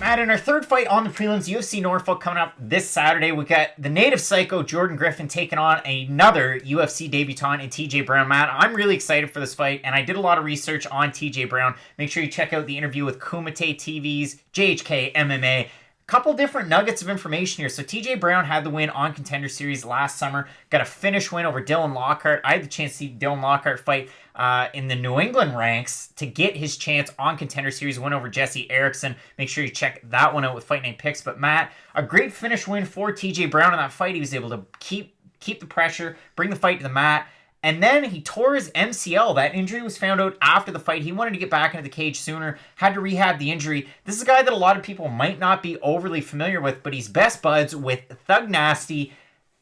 Matt, in our third fight on the prelims, UFC Norfolk coming up this Saturday. We got the native psycho Jordan Griffin taking on another UFC debutant in TJ Brown. Matt, I'm really excited for this fight, and I did a lot of research on TJ Brown. Make sure you check out the interview with Kumite TV's JHKMMA. Couple different nuggets of information here. So TJ Brown had the win on Contender Series last summer. Got a finish win over Dylan Lockhart. I had the chance to see Dylan Lockhart fight in the New England ranks to get his chance on Contender Series. Win over Jesse Erickson. Make sure you check that one out with Fight Night Picks. But Matt, a great finish win for TJ Brown in that fight. He was able to keep the pressure, bring the fight to the mat. And then he tore his MCL. That injury was found out after the fight. He wanted to get back into the cage sooner, had to rehab the injury. This is a guy that a lot of people might not be overly familiar with, but he's best buds with Thug Nasty,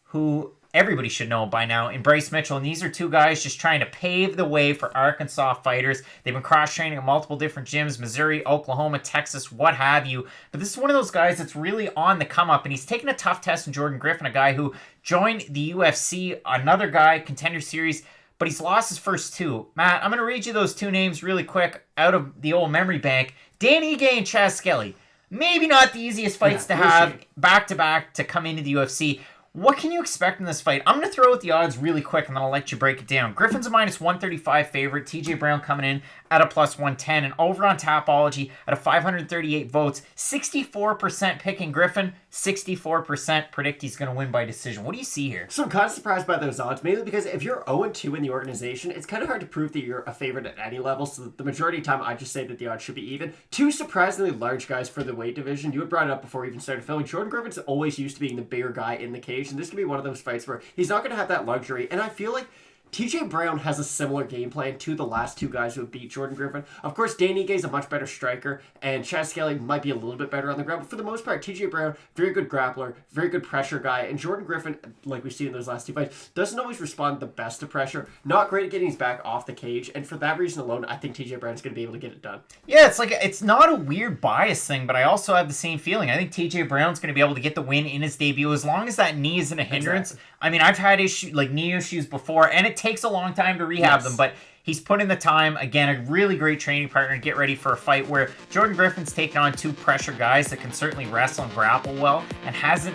who everybody should know by now, and Bryce Mitchell. And these are two guys just trying to pave the way for Arkansas fighters. They've been cross-training at multiple different gyms, Missouri, Oklahoma, Texas, what have you. But this is one of those guys that's really on the come-up, and he's taken a tough test in Jordan Griffin, a guy who joined the UFC, another guy, Contender Series, but he's lost his first two. Matt, I'm going to read you those two names really quick out of the old memory bank. Dan Ige and Chaz Skelly. Maybe not the easiest fights to have back-to-back to come into the UFC. What can you expect in this fight? I'm going to throw out the odds really quick, and then I'll let you break it down. Griffin's a minus 135 favorite. TJ Brown coming in at a plus 110. And over on Tapology at a 538 votes, 64% picking Griffin, 64% predict he's going to win by decision. What do you see here? So I'm kind of surprised by those odds, mainly because if you're 0-2 in the organization, it's kind of hard to prove that you're a favorite at any level. So the majority of the time, I just say that the odds should be even. Two surprisingly large guys for the weight division. You had brought it up before we even started filming. Jordan Griffin's always used to being the bigger guy in the cage, and this could be one of those fights where he's not going to have that luxury. And I feel like TJ Brown has a similar game plan to the last two guys who have beat Jordan Griffin. Of course, Dan Ige is a much better striker, and Chaz Skelly might be a little bit better on the ground, but for the most part, TJ Brown, very good grappler, very good pressure guy, and Jordan Griffin, like we've seen in those last two fights, doesn't always respond the best to pressure. Not great at getting his back off the cage, and for that reason alone, I think TJ Brown's going to be able to get it done. Yeah, it's not a weird bias thing, but I also have the same feeling. I think TJ Brown's going to be able to get the win in his debut as long as that knee isn't a hindrance. Exactly. I mean, I've had knee issues before, and it takes a long time to rehab them, but he's put in the time. Again, a really great training partner to get ready for a fight where Jordan Griffin's taken on two pressure guys that can certainly wrestle and grapple well and hasn't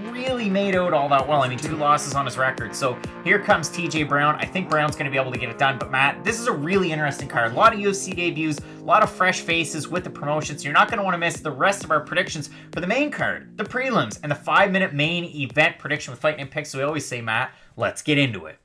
really made out all that well. I mean, 2 losses on his record. So here comes TJ Brown. I think Brown's going to be able to get it done. But Matt, this is a really interesting card. A lot of UFC debuts, a lot of fresh faces with the promotion. So you're not going to want to miss the rest of our predictions for the main card, the prelims, and the 5-minute main event prediction with Fight Night Picks. So we always say, Matt, let's get into it.